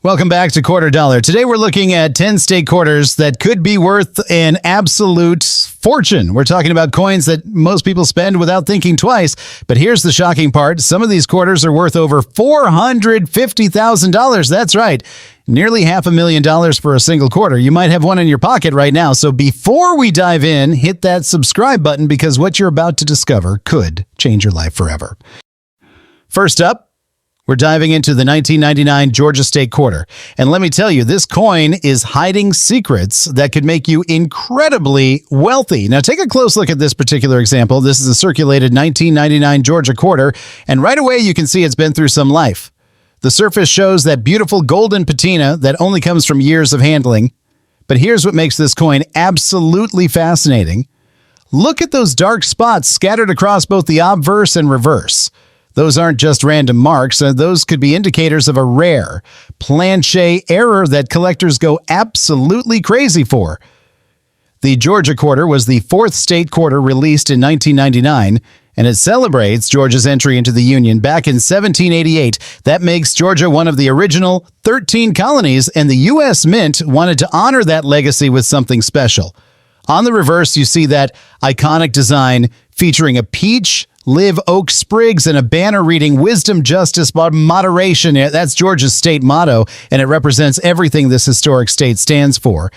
Welcome back to Quarter Dollar. Today we're looking at 10 state quarters that could be worth an absolute fortune. We're talking about coins that most people spend without thinking twice. But here's the shocking part. Some of these quarters are worth over $450,000. That's right. Nearly $500,000 for a single quarter. You might have one in your pocket right now. So before we dive in, hit that subscribe button because what you're about to discover could change your life forever. First up, we're diving into the 1999 Georgia State Quarter. And let me tell you, this coin is hiding secrets that could make you incredibly wealthy. Now, take a close look at this particular example. This is a circulated 1999 Georgia Quarter, and right away you can see it's been through some life. The surface shows that beautiful golden patina that only comes from years of handling. But here's what makes this coin absolutely fascinating. Look at those dark spots scattered across both the obverse and reverse. Those aren't just random marks. Those could be indicators of a rare planchet error that collectors go absolutely crazy for. The Georgia Quarter was the fourth state quarter released in 1999, and it celebrates Georgia's entry into the Union back in 1788. That makes Georgia one of the original 13 colonies, and the U.S. Mint wanted to honor that legacy with something special. On the reverse, you see that iconic design featuring a peach, live oak sprigs, and a banner reading wisdom, justice, moderation. That's Georgia's state motto, and it represents everything this historic state stands for.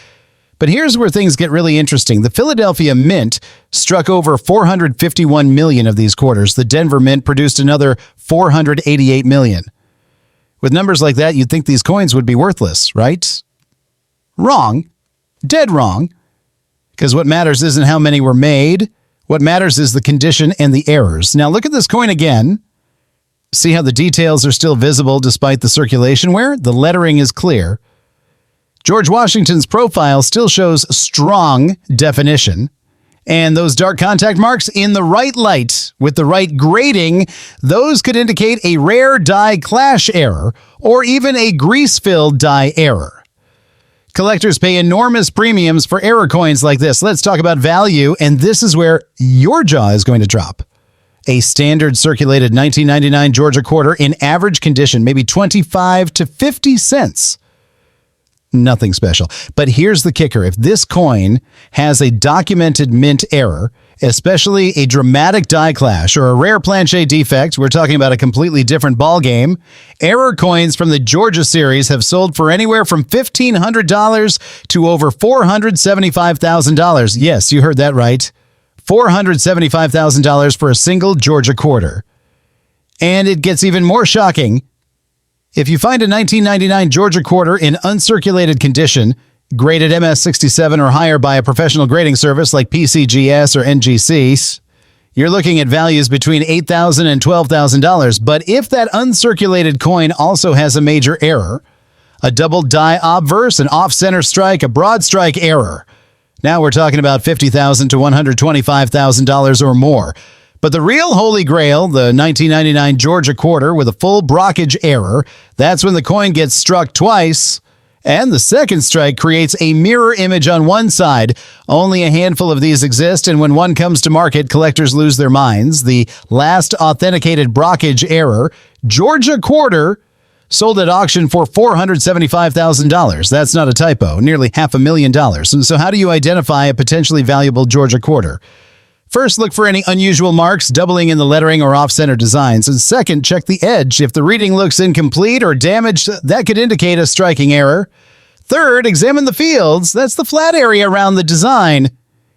But here's where things get really interesting. The Philadelphia Mint struck over 451 million of these quarters. The Denver Mint produced another 488 million. With numbers like that, you'd think these coins would be worthless, right? Wrong. Dead wrong. Because what matters isn't how many were made. What matters is the condition and the errors. Now look at this coin again. See how the details are still visible despite the circulation wear? The lettering is clear. George Washington's profile still shows strong definition. And those dark contact marks in the right light with the right grading, those could indicate a rare die clash error or even a grease-filled die error. Collectors pay enormous premiums for error coins like this. Let's talk about value, and this is where your jaw is going to drop. A standard circulated 1999 Georgia Quarter in average condition, maybe 25 to 50 cents. Nothing special. But here's the kicker. If this coin has a documented mint error, especially a dramatic die clash or a rare planchet defect, we're talking about a completely different ballgame. Error coins from the Georgia series have sold for anywhere from $1,500 to over $475,000. Yes, you heard that right. $475,000 for a single Georgia quarter. And it gets even more shocking. If you find a 1999 Georgia Quarter in uncirculated condition, graded MS-67 or higher by a professional grading service like PCGS or NGC, you're looking at values between $8,000 and $12,000. But if that uncirculated coin also has a major error, a double die obverse, an off-center strike, a broad strike error, now we're talking about $50,000 to $125,000 or more. But the real holy grail, the 1999 Georgia Quarter with a full brockage error, that's when the coin gets struck twice, and the second strike creates a mirror image on one side. Only a handful of these exist, and when one comes to market, collectors lose their minds. The last authenticated brockage error, Georgia Quarter, sold at auction for $475,000. That's not a typo, nearly $500,000. And so how do you identify a potentially valuable Georgia Quarter? First, look for any unusual marks, doubling in the lettering or off-center designs. And second, check the edge. If the reading looks incomplete or damaged, that could indicate a striking error. Third, examine the fields. That's the flat area around the design.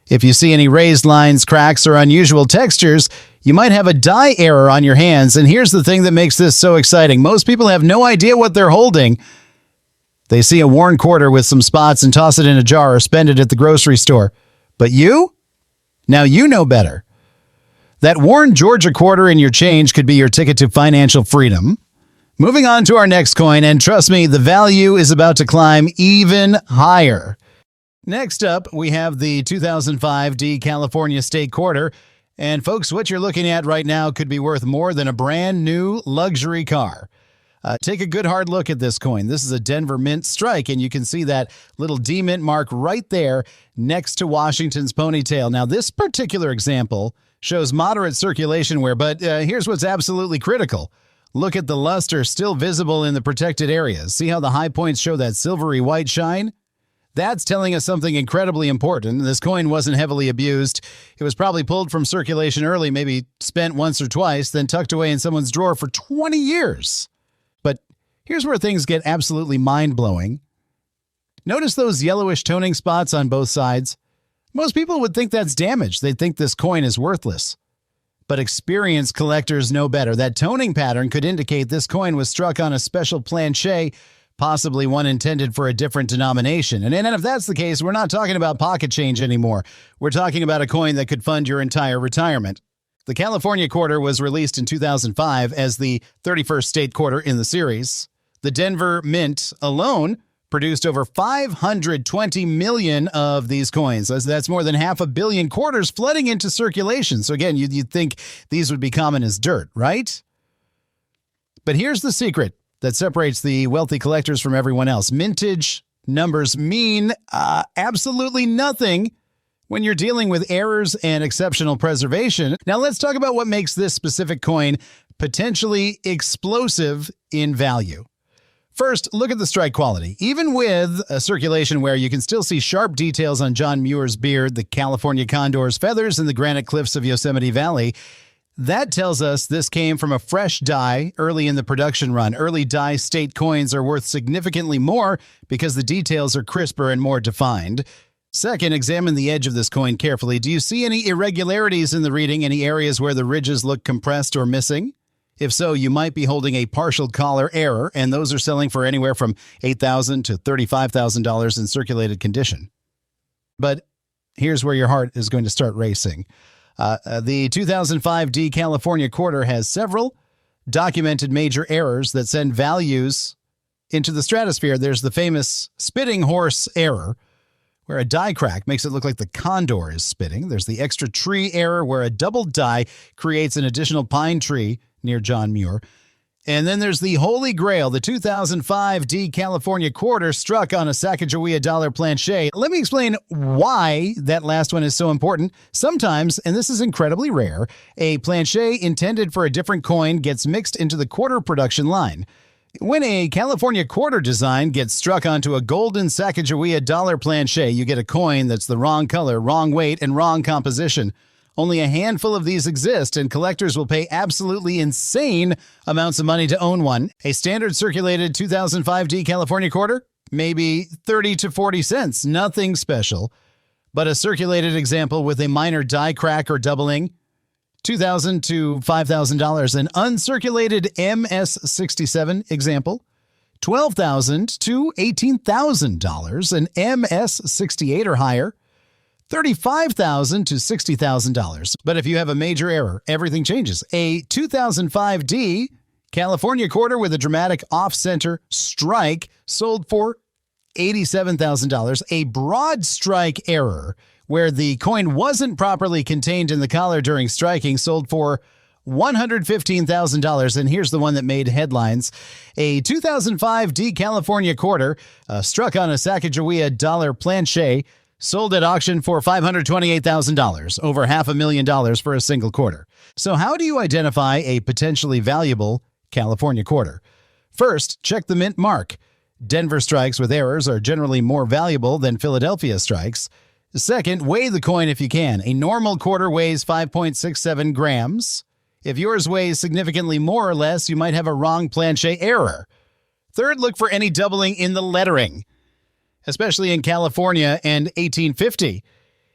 If you see any raised lines, cracks, or unusual textures, you might have a die error on your hands. And here's the thing that makes this so exciting. Most people have no idea what they're holding. They see a worn quarter with some spots and toss it in a jar or spend it at the grocery store. But you? Now you know better. That worn Georgia Quarter in your change could be your ticket to financial freedom. Moving on to our next coin, and trust me, the value is about to climb even higher. Next up, we have the 2005 California State Quarter. And folks, what you're looking at right now could be worth more than a brand new luxury car. Take a good hard look at this coin. This is a Denver Mint strike, and you can see that little D-Mint mark right there next to Washington's ponytail. Now, this particular example shows moderate circulation wear, but here's what's absolutely critical. Look at the luster still visible in the protected areas. See how the high points show that silvery white shine? That's telling us something incredibly important. This coin wasn't heavily abused. It was probably pulled from circulation early, maybe spent once or twice, then tucked away in someone's drawer for 20 years. But here's where things get absolutely mind-blowing. Notice those yellowish toning spots on both sides? Most people would think that's damage. They'd think this coin is worthless. But experienced collectors know better. That toning pattern could indicate this coin was struck on a special planchet, possibly one intended for a different denomination. And if that's the case, we're not talking about pocket change anymore. We're talking about a coin that could fund your entire retirement. The California Quarter was released in 2005 as the 31st state quarter in the series. The Denver Mint alone produced over 520 million of these coins. That's more than 500 million quarters flooding into circulation. So again, you'd think these would be common as dirt, right? But here's the secret that separates the wealthy collectors from everyone else. Mintage numbers mean absolutely nothing when you're dealing with errors and exceptional preservation. Now let's talk about what makes this specific coin potentially explosive in value. First, look at the strike quality. Even with a circulation where you can still see sharp details on John Muir's beard, the California condor's feathers, and the granite cliffs of Yosemite Valley, that tells us this came from a fresh die early in the production run. Early die state coins are worth significantly more because the details are crisper and more defined. Second, examine the edge of this coin carefully. Do you see any irregularities in the reading, any areas where the ridges look compressed or missing? If so, you might be holding a partial collar error, and those are selling for anywhere from $8,000 to $35,000 in circulated condition. But here's where your heart is going to start racing. The 2005 California Quarter has several documented major errors that send values into the stratosphere. There's the famous spitting horse error, where a die crack makes it look like the condor is spitting. There's the extra tree error, where a double die creates an additional pine tree near John Muir. And then there's the Holy Grail, the 2005 California Quarter struck on a Sacagawea dollar planchet. Let me explain why that last one is so important. Sometimes, and this is incredibly rare, a planchet intended for a different coin gets mixed into the quarter production line. When a California Quarter design gets struck onto a golden Sacagawea dollar planchet, you get a coin that's the wrong color, wrong weight, and wrong composition. Only a handful of these exist, and collectors will pay absolutely insane amounts of money to own one. A standard circulated 2005 California Quarter? Maybe 30 to 40 cents. Nothing special. But a circulated example with a minor die crack or doubling? $2,000 to $5,000. An uncirculated MS67 example? $12,000 to $18,000. An MS68 or higher? $35,000 to $60,000. But if you have a major error, everything changes. A 2005 California Quarter with a dramatic off-center strike sold for $87,000. A broad strike error, where the coin wasn't properly contained in the collar during striking, sold for $115,000. And here's the one that made headlines. A 2005 California Quarter struck on a Sacagawea dollar planchet, sold at auction for $528,000, over $500,000 for a single quarter. So how do you identify a potentially valuable California Quarter? First, check the mint mark. Denver strikes with errors are generally more valuable than Philadelphia strikes. Second, weigh the coin if you can. A normal quarter weighs 5.67 grams. If yours weighs significantly more or less, you might have a wrong planchet error. Third, look for any doubling in the lettering, especially in California and 1850.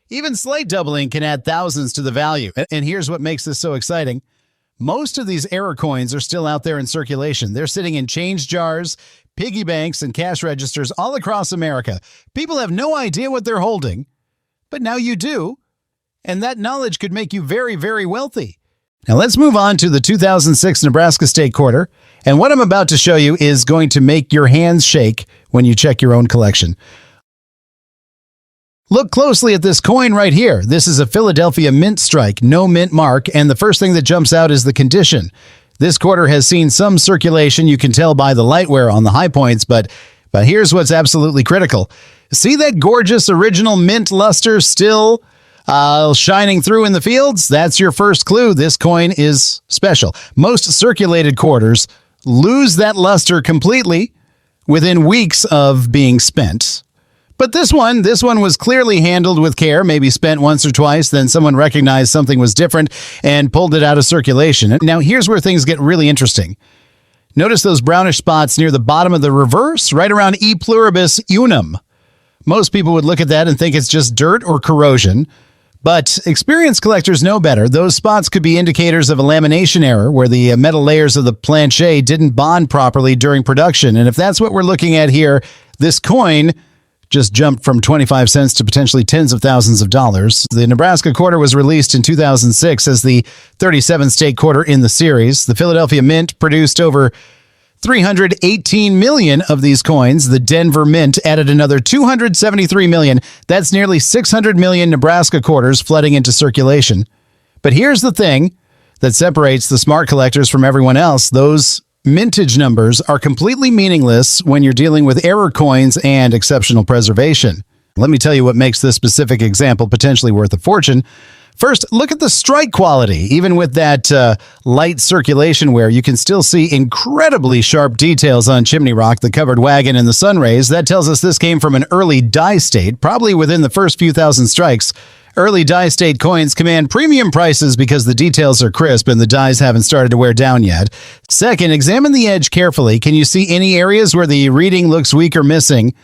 Even slight doubling can add thousands to the value. And here's what makes this so exciting. Most of these error coins are still out there in circulation. They're sitting in change jars, piggy banks, and cash registers all across America. People have no idea what they're holding, but now you do. And that knowledge could make you very, very wealthy. Now let's move on to the 2006 Nebraska State Quarter. And what I'm about to show you is going to make your hands shake when you check your own collection. Look closely at this coin right here. This is a Philadelphia mint strike, no mint mark, and the first thing that jumps out is the condition. This quarter has seen some circulation. You can tell by the light wear on the high points, but here's what's absolutely critical. See that gorgeous original mint luster still Shining through in the fields, that's your first clue. This coin is special. Most circulated quarters lose that luster completely within weeks of being spent. But this one was clearly handled with care, maybe spent once or twice, then someone recognized something was different and pulled it out of circulation. Now, here's where things get really interesting. Notice those brownish spots near the bottom of the reverse, right around E pluribus unum. Most people would look at that and think it's just dirt or corrosion. But experienced collectors know better. Those spots could be indicators of a lamination error where the metal layers of the planchet didn't bond properly during production. And if that's what we're looking at here, this coin just jumped from 25 cents to potentially tens of thousands of dollars. The Nebraska Quarter was released in 2006 as the 37th state quarter in the series. The Philadelphia Mint produced over 318 million of these coins. The Denver Mint added another 273 million. That's nearly 600 million Nebraska quarters flooding into circulation. But here's the thing that separates the smart collectors from everyone else. Those mintage numbers are completely meaningless when you're dealing with error coins and exceptional preservation. Let me tell you what makes this specific example potentially worth a fortune. First, look at the strike quality. Even with that light circulation wear, you can still see incredibly sharp details on chimney rock, the covered wagon, and the sun rays. That tells us this came from an early die state, probably within the first few thousand strikes. Early die state coins command premium prices because the details are crisp and the dies haven't started to wear down yet. Second, examine the edge carefully. Can you see any areas where the reading looks weak or missing?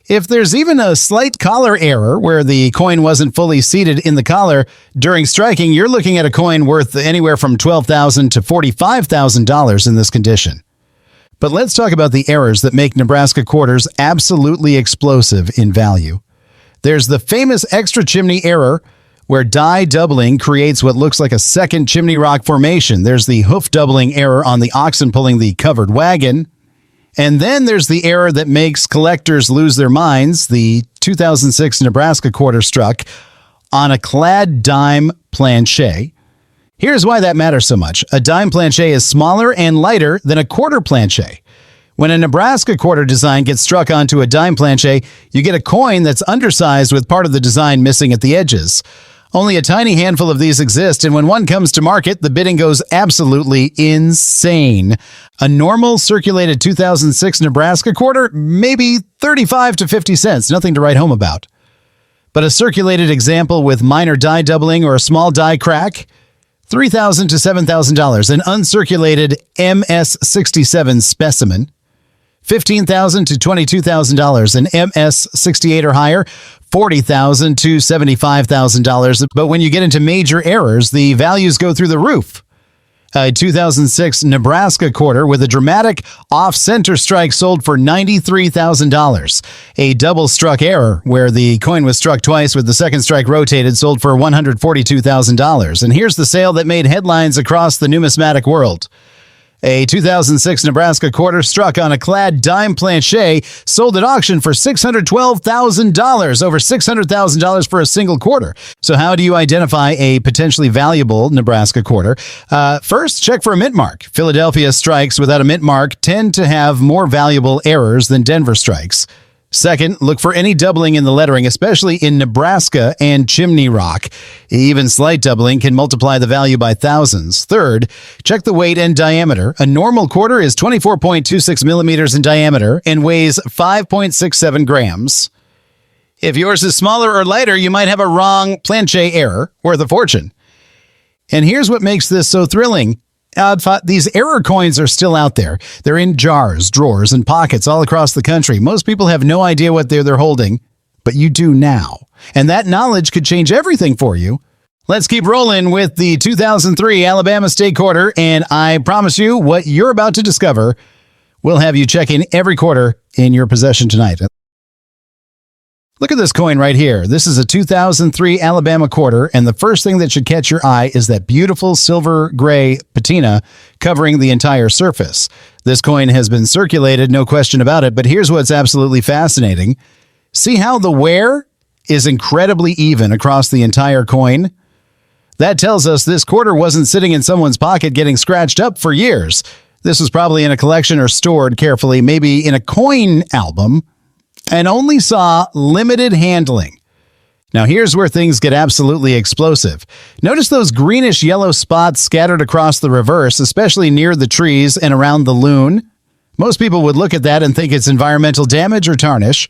If there's even a slight collar error where the coin wasn't fully seated in the collar during striking, you're looking at a coin worth anywhere from $12,000 to $45,000 in this condition. But let's talk about the errors that make Nebraska quarters absolutely explosive in value. There's the famous extra chimney error where die doubling creates what looks like a second chimney rock formation. There's the hoof doubling error on the oxen pulling the covered wagon. And then there's the error that makes collectors lose their minds. The 2006 Nebraska Quarter struck on a clad dime planchet. Here's why that matters so much. A dime planchet is smaller and lighter than a quarter planchet. When a Nebraska Quarter design gets struck onto a dime planchet, you get a coin that's undersized with part of the design missing at the edges. Only a tiny handful of these exist, and when one comes to market, the bidding goes absolutely insane. A normal circulated 2006 Nebraska Quarter, maybe 35 to 50 cents, nothing to write home about. But a circulated example with minor die doubling or a small die crack, $3,000 to $7,000. An uncirculated MS67 specimen, $15,000 to $22,000. An MS68 or higher, $40,000 to $75,000. But when you get into major errors, the values go through the roof. A 2006 Nebraska Quarter with a dramatic off-center strike sold for $93,000. A double-struck error, where the coin was struck twice with the second strike rotated, sold for $142,000. And here's the sale that made headlines across the numismatic world. A 2006 Nebraska Quarter struck on a clad dime planchet sold at auction for $612,000, over $600,000 for a single quarter. So how do you identify a potentially valuable Nebraska Quarter? First, check for a mint mark. Philadelphia strikes without a mint mark tend to have more valuable errors than Denver strikes. Second, look for any doubling in the lettering, especially in Nebraska and chimney rock. Even slight doubling can multiply the value by thousands. Third, check the weight and diameter. A normal quarter is 24.26 millimeters in diameter and weighs 5.67 grams. If yours is smaller or lighter, you might have a wrong planchet error worth a fortune. And here's what makes this so thrilling. These error coins are still out there. They're in jars, drawers, and pockets all across the country. Most people have no idea what they're holding, but you do now. And that knowledge could change everything for you. Let's keep rolling with the 2003 Alabama State Quarter, and I promise you what you're about to discover will have you check in every quarter in your possession tonight. Look at this coin right here. This is a 2003 Alabama Quarter, and the first thing that should catch your eye is that beautiful silver-gray patina covering the entire surface. This coin has been circulated, no question about it, but here's what's absolutely fascinating. See how the wear is incredibly even across the entire coin? That tells us this quarter wasn't sitting in someone's pocket getting scratched up for years. This was probably in a collection or stored carefully, maybe in a coin album, and only saw limited handling. Now here's where things get absolutely explosive. Notice those greenish yellow spots scattered across the reverse, especially near the trees and around the loon. Most people would look at that and think it's environmental damage or tarnish,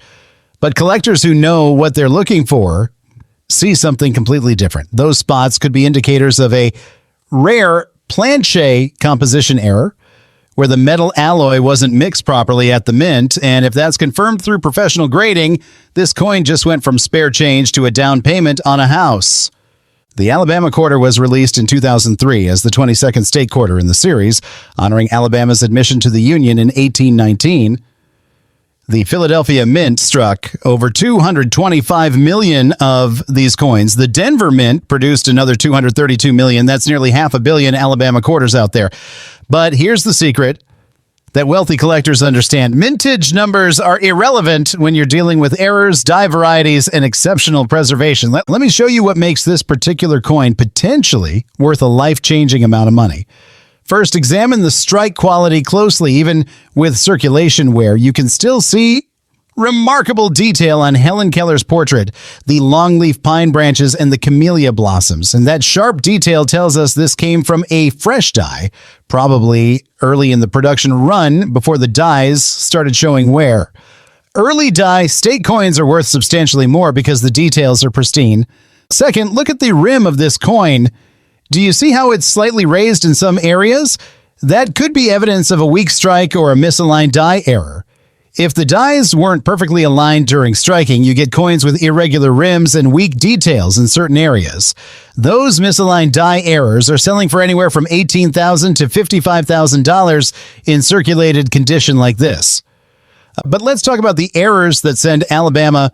but collectors who know what they're looking for see something completely different. Those spots could be indicators of a rare planchet composition error, where the metal alloy wasn't mixed properly at the mint, and if that's confirmed through professional grading, this coin just went from spare change to a down payment on a house. The Alabama Quarter was released in 2003 as the 22nd state quarter in the series, honoring Alabama's admission to the Union in 1819. The Philadelphia Mint struck over 225 million of these coins. The Denver Mint produced another 232 million. That's nearly 500 million Alabama quarters out there. But here's the secret that wealthy collectors understand. Mintage numbers are irrelevant when you're dealing with errors, die varieties, and exceptional preservation. Let me show you what makes this particular coin potentially worth a life-changing amount of money. First, examine the strike quality closely. Even with circulation wear, you can still see remarkable detail on Helen Keller's portrait, the longleaf pine branches, and the camellia blossoms. And that sharp detail tells us this came from a fresh die, probably early in the production run before the dies started showing wear. Early die state coins are worth substantially more because the details are pristine. Second, look at the rim of this coin. Do you see how it's slightly raised in some areas? That could be evidence of a weak strike or a misaligned die error. If the dies weren't perfectly aligned during striking, you get coins with irregular rims and weak details in certain areas. Those misaligned die errors are selling for anywhere from $18,000 to $55,000 in circulated condition like this. But let's talk about the errors that send Alabama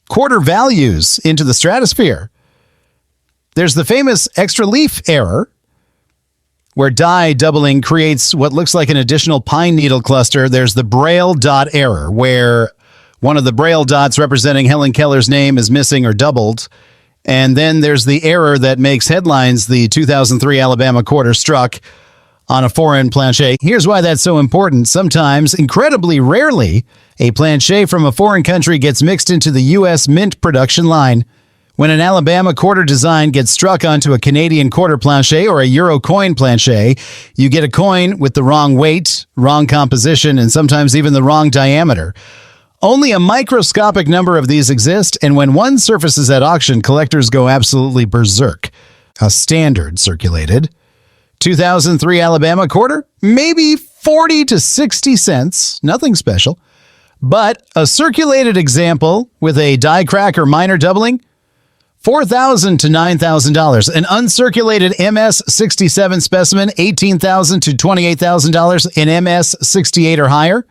quarter values into the stratosphere. There's the famous extra leaf error, where die doubling creates what looks like an additional pine needle cluster. There's the Braille dot error, where one of the Braille dots representing Helen Keller's name is missing or doubled. And then there's the error that makes headlines. The 2003 Alabama Quarter struck on a foreign planchet. Here's why that's so important. Sometimes, incredibly rarely, a planchet from a foreign country gets mixed into the U.S. mint production line. When an Alabama quarter design gets struck onto a Canadian quarter planchet or a Euro coin planchet, you get a coin with the wrong weight, wrong composition, and sometimes even the wrong diameter. Only a microscopic number of these exist, and when one surfaces at auction, collectors go absolutely berserk. A standard circulated 2003 Alabama quarter, maybe 40 to 60 cents, nothing special. But a circulated example with a die crack or minor doubling, $4,000 to $9,000. An uncirculated MS-67 specimen, $18,000 to $28,000. An MS-68 or higher,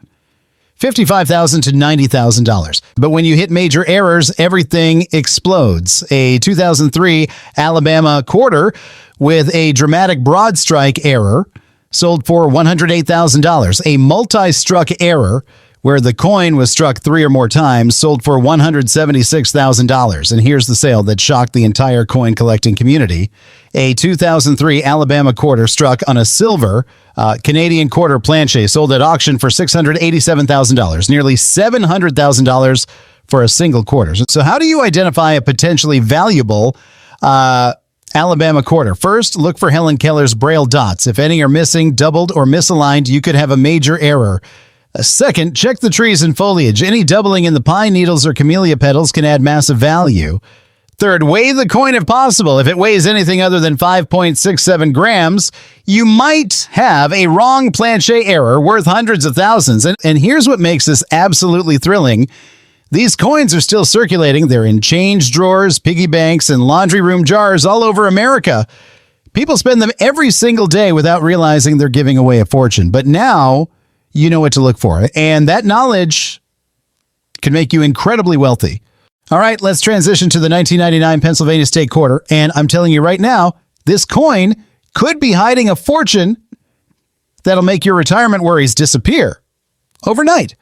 $55,000 to $90,000. But when you hit major errors, everything explodes. A 2003 Alabama quarter with a dramatic broad strike error sold for $108,000. A multi-struck error where the coin was struck 3 or more times, sold for $176,000. And here's the sale that shocked the entire coin collecting community. A 2003 Alabama quarter struck on a silver Canadian quarter planchet, sold at auction for $687,000, nearly $700,000 for a single quarter. So how do you identify a potentially valuable Alabama quarter? First, look for Helen Keller's Braille dots. If any are missing, doubled, or misaligned, you could have a major error. Second, check the trees and foliage. Any doubling in the pine needles or camellia petals can add massive value. Third, weigh the coin if possible. If it weighs anything other than 5.67 grams, you might have a wrong planchet error worth hundreds of thousands. And here's what makes this absolutely thrilling. These coins are still circulating. They're in change drawers, piggy banks, and laundry room jars all over America. People spend them every single day without realizing they're giving away a fortune. But now you know what to look for. And that knowledge can make you incredibly wealthy. All right, let's transition to the 1999 Pennsylvania State Quarter. And I'm telling you right now, this coin could be hiding a fortune that'll make your retirement worries disappear overnight.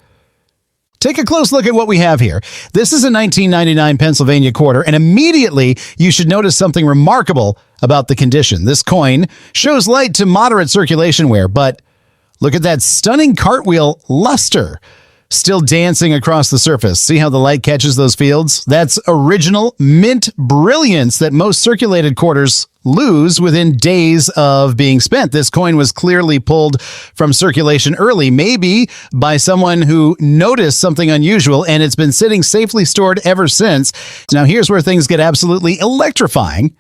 Take a close look at what we have here. This is a 1999 Pennsylvania quarter, and immediately you should notice something remarkable about the condition. This coin shows light to moderate circulation wear, but look at that stunning cartwheel luster. still dancing across the surface. See how the light catches those fields? That's original mint brilliance that most circulated quarters lose within days of being spent. This coin was clearly pulled from circulation early, maybe by someone who noticed something unusual, and it's been sitting safely stored ever since. Now, here's where things get absolutely electrifying.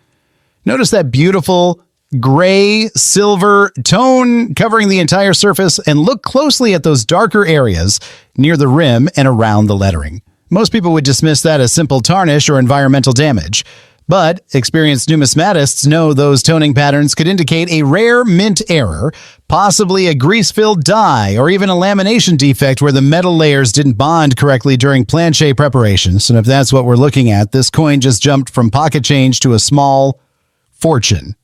Notice that beautiful gray silver tone covering the entire surface, and look closely at those darker areas near the rim and around the lettering. Most people would dismiss that as simple tarnish or environmental damage, but experienced numismatists know those toning patterns could indicate a rare mint error, possibly a grease-filled die, or even a lamination defect where the metal layers didn't bond correctly during planchet preparations. And if that's what we're looking at, this coin just jumped from pocket change to a small fortune.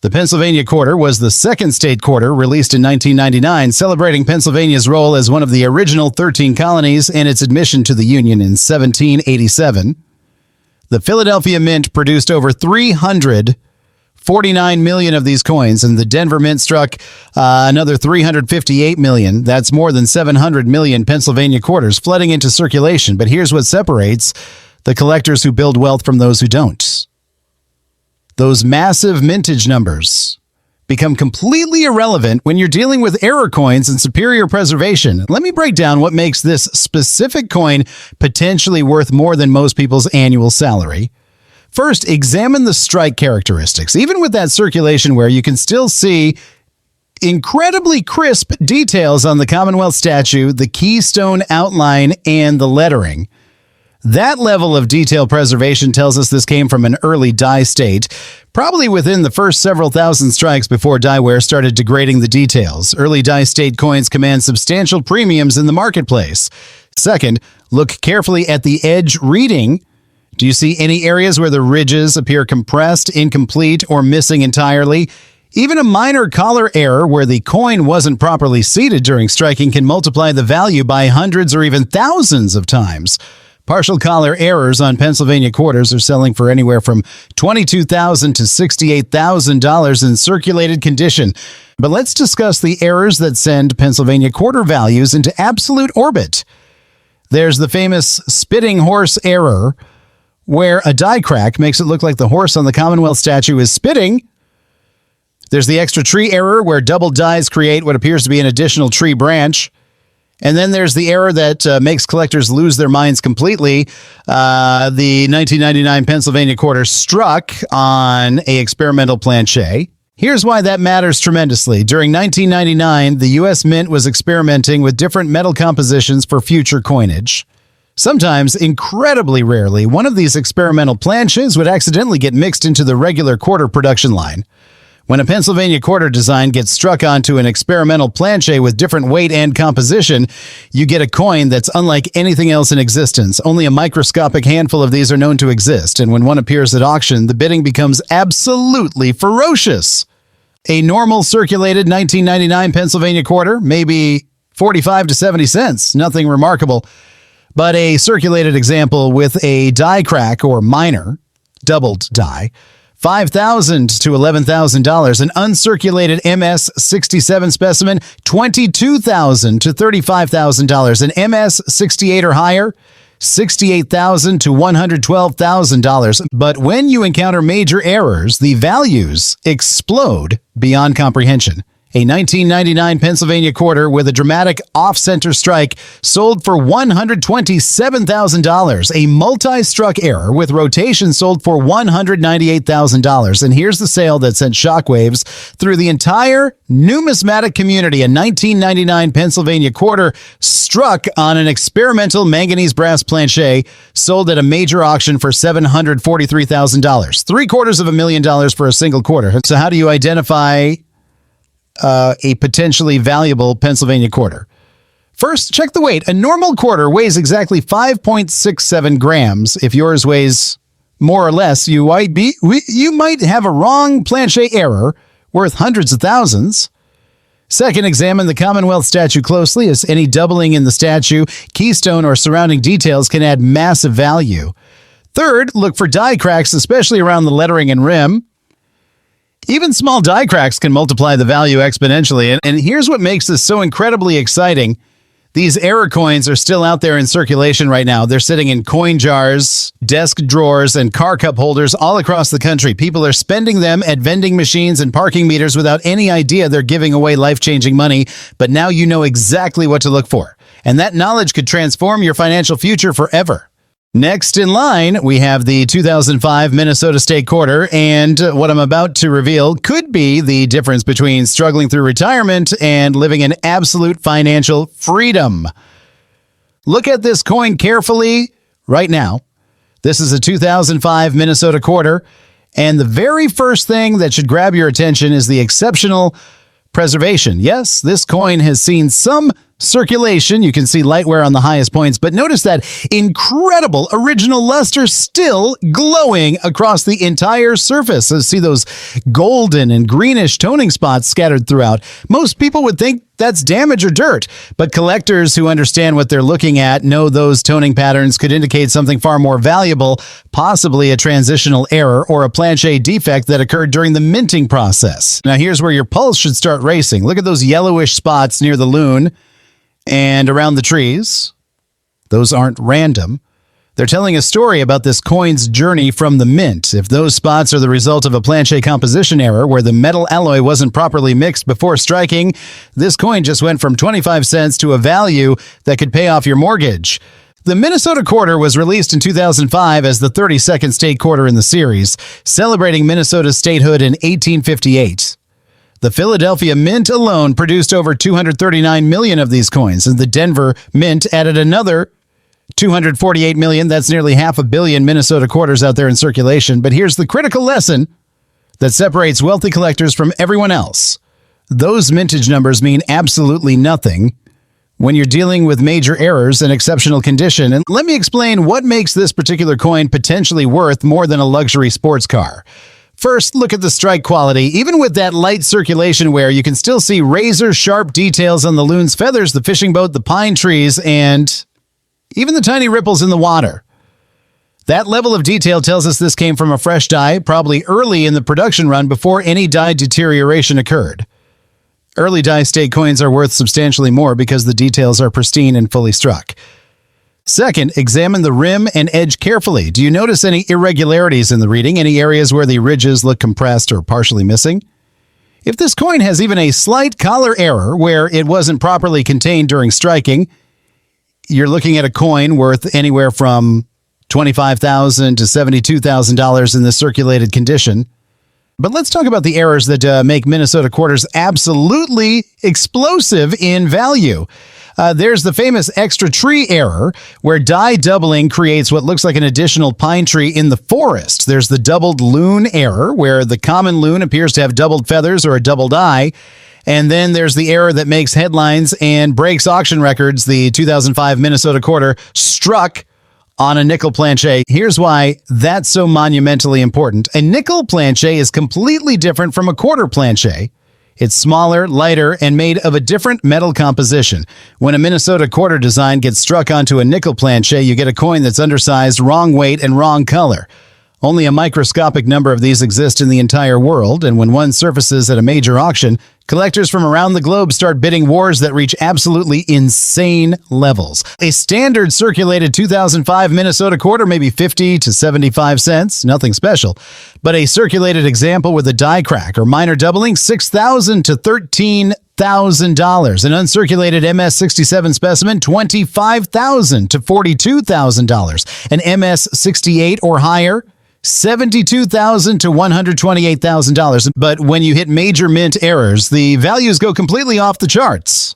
The Pennsylvania Quarter was the second state quarter released in 1999, celebrating Pennsylvania's role as one of the original 13 colonies and its admission to the Union in 1787. The Philadelphia Mint produced over 349 million of these coins, and the Denver Mint struck another 358 million. That's more than 700 million Pennsylvania quarters flooding into circulation. But here's what separates the collectors who build wealth from those who don't. Those massive mintage numbers become completely irrelevant when you're dealing with error coins and superior preservation. Let me break down what makes this specific coin potentially worth more than most people's annual salary. First, examine the strike characteristics. Even with that circulation wear, you can still see incredibly crisp details on the Commonwealth statue, the keystone outline, and the lettering. That level of detail preservation tells us this came from an early dye state, probably within the first several thousand strikes before dye wear started degrading the details. Early dye state coins command substantial premiums in the marketplace. Second, look carefully at the edge reading. Do you see any areas where the ridges appear compressed, incomplete, or missing entirely? Even a minor collar error where the coin wasn't properly seated during striking can multiply the value by hundreds or even thousands of times. Partial collar errors on Pennsylvania quarters are selling for anywhere from $22,000 to $68,000 in circulated condition. But let's discuss the errors that send Pennsylvania quarter values into absolute orbit. There's the famous spitting horse error, where a die crack makes it look like the horse on the Commonwealth statue is spitting. There's the extra tree error, where double dies create what appears to be an additional tree branch. And then there's the error that makes collectors lose their minds completely. The 1999 Pennsylvania Quarter struck on a experimental planchet. Here's why that matters tremendously. During 1999, the U.S. Mint was experimenting with different metal compositions for future coinage. Sometimes, incredibly rarely, one of these experimental planches would accidentally get mixed into the regular quarter production line. When a Pennsylvania quarter design gets struck onto an experimental planchet with different weight and composition, you get a coin that's unlike anything else in existence. Only a microscopic handful of these are known to exist, and when one appears at auction, the bidding becomes absolutely ferocious. A normal circulated 1999 Pennsylvania quarter, maybe 45 to 70 cents, nothing remarkable. But a circulated example with a die crack or minor, doubled die, $5,000 to $11,000. An uncirculated MS-67 specimen, $22,000 to $35,000. An MS-68 or higher, $68,000 to $112,000. But when you encounter major errors, the values explode beyond comprehension. A 1999 Pennsylvania quarter with a dramatic off-center strike sold for $127,000. A multi-struck error with rotation sold for $198,000. And here's the sale that sent shockwaves through the entire numismatic community. A 1999 Pennsylvania quarter struck on an experimental manganese brass planchet sold at a major auction for $743,000. $750,000 for a single quarter. So how do you identify a potentially valuable Pennsylvania quarter? First, check the weight. A normal quarter weighs exactly 5.67 grams. If yours weighs more or less, you might have a wrong planchet error worth hundreds of thousands. Second, examine the Commonwealth statue closely, as any doubling in the statue, keystone, or surrounding details can add massive value. Third, look for die cracks, especially around the lettering and rim. Even small die cracks can multiply the value exponentially. And here's what makes this so incredibly exciting. These error coins are still out there in circulation right now. They're sitting in coin jars, desk drawers, and car cup holders all across the country. People are spending them at vending machines and parking meters without any idea they're giving away life-changing money, but now you know exactly what to look for. And that knowledge could transform your financial future forever. Next in line, we have the 2005 Minnesota State Quarter, and what I'm about to reveal could be the difference between struggling through retirement and living in absolute financial freedom. Look at this coin carefully right now. This is a 2005 Minnesota Quarter, and the very first thing that should grab your attention is the exceptional preservation. Yes, this coin has seen some circulation. You can see light wear on the highest points, but notice that incredible original luster still glowing across the entire surface. So see those golden and greenish toning spots scattered throughout. Most people would think that's damage or dirt, but collectors who understand what they're looking at know those toning patterns could indicate something far more valuable, possibly a transitional error or a planchet defect that occurred during the minting process. Now here's where your pulse should start racing. Look at those yellowish spots near the loon and around the trees. Those aren't random. They're telling a story about this coin's journey from the mint. If those spots are the result of a planchet composition error where the metal alloy wasn't properly mixed before striking, this coin just went from 25 cents to a value that could pay off your mortgage. The Minnesota Quarter was released in 2005 as the 32nd state quarter in the series, celebrating Minnesota's statehood in 1858. The Philadelphia Mint alone produced over 239 million of these coins, and the Denver Mint added another 248 million. That's nearly 500 million Minnesota quarters out there in circulation. But here's the critical lesson that separates wealthy collectors from everyone else. Those mintage numbers mean absolutely nothing when you're dealing with major errors and exceptional condition. And let me explain what makes this particular coin potentially worth more than a luxury sports car. First, look at the strike quality. Even with that light circulation wear, you can still see razor-sharp details on the loon's feathers, the fishing boat, the pine trees, and even the tiny ripples in the water. That level of detail tells us this came from a fresh die, probably early in the production run before any die deterioration occurred. Early die state coins are worth substantially more because the details are pristine and fully struck. Second, examine the rim and edge carefully. Do you notice any irregularities in the reading? Any areas where the ridges look compressed or partially missing? If this coin has even a slight collar error where it wasn't properly contained during striking, you're looking at a coin worth anywhere from $25,000 to $72,000 in the circulated condition. But let's talk about the errors that make Minnesota quarters absolutely explosive in value. There's the famous extra tree error, where die doubling creates what looks like an additional pine tree in the forest. There's the doubled loon error, where the common loon appears to have doubled feathers or a doubled eye. And then there's the error that makes headlines and breaks auction records. The 2005 Minnesota Quarter struck on a nickel planchet. Here's why that's so monumentally important. A nickel planchet is completely different from a quarter planchet. It's smaller, lighter, and made of a different metal composition. When a Minnesota quarter design gets struck onto a nickel planchet, you get a coin that's undersized, wrong weight, and wrong color. Only a microscopic number of these exist in the entire world, and when one surfaces at a major auction, collectors from around the globe start bidding wars that reach absolutely insane levels. A standard circulated 2005 Minnesota quarter may be 50 to 75 cents, nothing special. But a circulated example with a die crack or minor doubling, $6,000 to $13,000. An uncirculated MS-67 specimen, $25,000 to $42,000. An MS-68 or higher, $72,000 to $128,000. But when you hit major mint errors, the values go completely off the charts.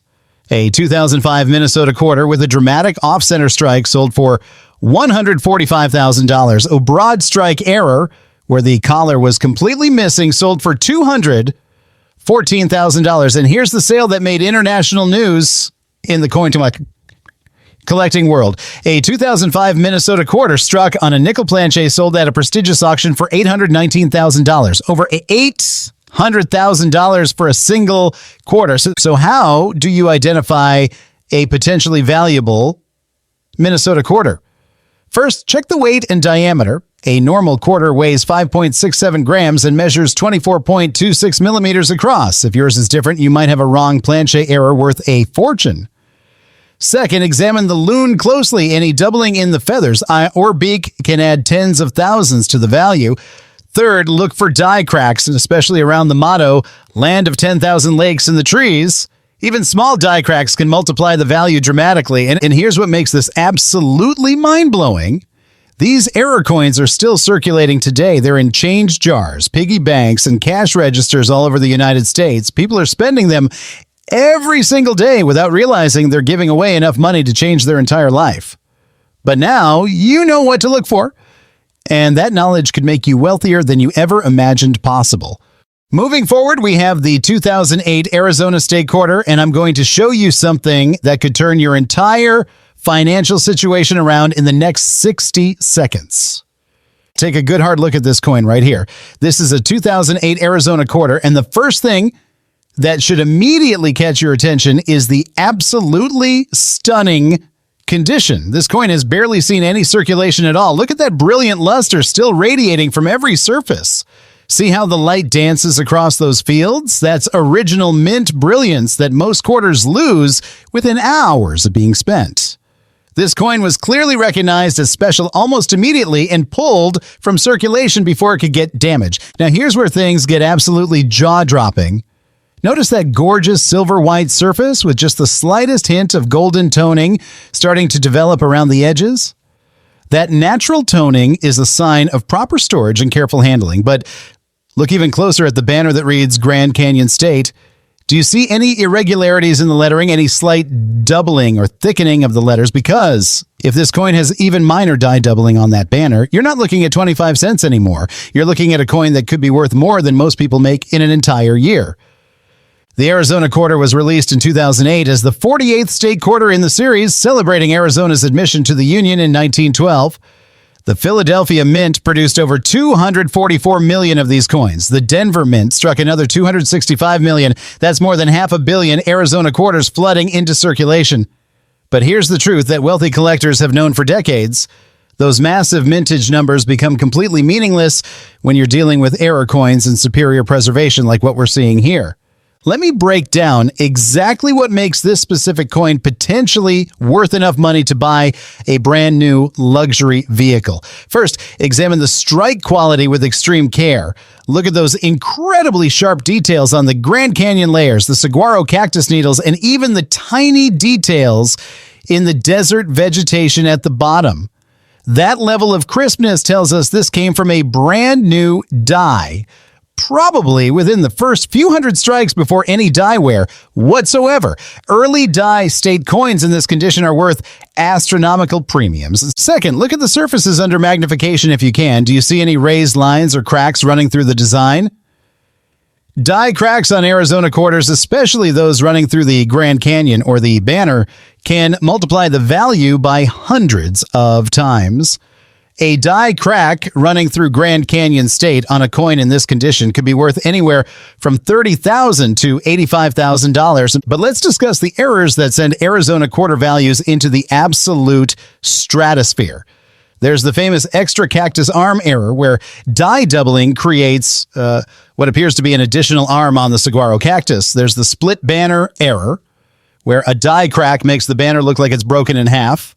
A 2005 Minnesota quarter with a dramatic off-center strike sold for $145,000. A broad strike error, where the collar was completely missing, sold for $214,000. And here's the sale that made international news in the collecting world. A 2005 Minnesota quarter struck on a nickel planchet sold at a prestigious auction for $819,000. Over $800,000 for a single quarter. So how do you identify a potentially valuable Minnesota quarter? First, check the weight and diameter. A normal quarter weighs 5.67 grams and measures 24.26 millimeters across. If yours is different, you might have a wrong planchet error worth a fortune. Second, examine the loon closely. Any doubling in the feathers, eye, or beak can add tens of thousands to the value. Third, look for die cracks, and especially around the motto, Land of 10,000 Lakes in the Trees. Even small die cracks can multiply the value dramatically. And here's what makes this absolutely mind-blowing. These error coins are still circulating today. They're in change jars, piggy banks, and cash registers all over the United States. People are spending them every single day without realizing they're giving away enough money to change their entire life. But now you know what to look for, and that knowledge could make you wealthier than you ever imagined possible. Moving forward, we have the 2008 Arizona State Quarter, and I'm going to show you something that could turn your entire financial situation around in the next 60 seconds. Take a good hard look at this coin right here. This is a 2008 Arizona Quarter, and the first thing that should immediately catch your attention is the absolutely stunning condition. This coin has barely seen any circulation at all. Look at that brilliant luster still radiating from every surface. See how the light dances across those fields? That's original mint brilliance that most quarters lose within hours of being spent. This coin was clearly recognized as special almost immediately and pulled from circulation before it could get damaged. Now here's where things get absolutely jaw-dropping. Notice that gorgeous silver-white surface with just the slightest hint of golden toning starting to develop around the edges? That natural toning is a sign of proper storage and careful handling, but look even closer at the banner that reads Grand Canyon State. Do you see any irregularities in the lettering, any slight doubling or thickening of the letters? Because if this coin has even minor die doubling on that banner, you're not looking at 25 cents anymore. You're looking at a coin that could be worth more than most people make in an entire year. The Arizona Quarter was released in 2008 as the 48th state quarter in the series, celebrating Arizona's admission to the Union in 1912. The Philadelphia Mint produced over 244 million of these coins. The Denver Mint struck another 265 million. That's more than 500 million Arizona quarters flooding into circulation. But here's the truth that wealthy collectors have known for decades. Those massive mintage numbers become completely meaningless when you're dealing with error coins and superior preservation like what we're seeing here. Let me break down exactly what makes this specific coin potentially worth enough money to buy a brand new luxury vehicle. First, examine the strike quality with extreme care. Look at those incredibly sharp details on the Grand Canyon layers, the saguaro cactus needles, and even the tiny details in the desert vegetation at the bottom. That level of crispness tells us this came from a brand new die, probably within the first few hundred strikes before any die wear whatsoever. Early die state coins in this condition are worth astronomical premiums. Second, look at the surfaces under magnification if you can. Do you see any raised lines or cracks running through the design? Die cracks on Arizona quarters, especially those running through the Grand Canyon or the banner, can multiply the value by hundreds of times. A die crack running through Grand Canyon State on a coin in this condition could be worth anywhere from $30,000 to $85,000. But let's discuss the errors that send Arizona quarter values into the absolute stratosphere. There's the famous extra cactus arm error, where die doubling creates what appears to be an additional arm on the saguaro cactus. There's the split banner error, where a die crack makes the banner look like it's broken in half.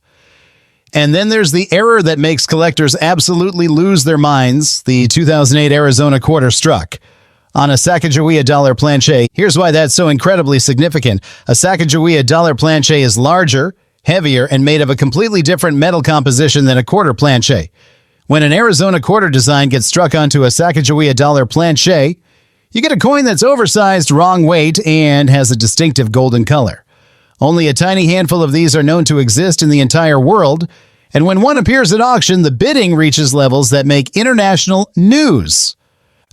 And then there's the error that makes collectors absolutely lose their minds. The 2008 Arizona Quarter struck on a Sacagawea dollar planchet. Here's why that's so incredibly significant. A Sacagawea dollar planchet is larger, heavier, and made of a completely different metal composition than a quarter planchet. When an Arizona quarter design gets struck onto a Sacagawea dollar planchet, you get a coin that's oversized, wrong weight, and has a distinctive golden color. Only a tiny handful of these are known to exist in the entire world, and when one appears at auction, the bidding reaches levels that make international news.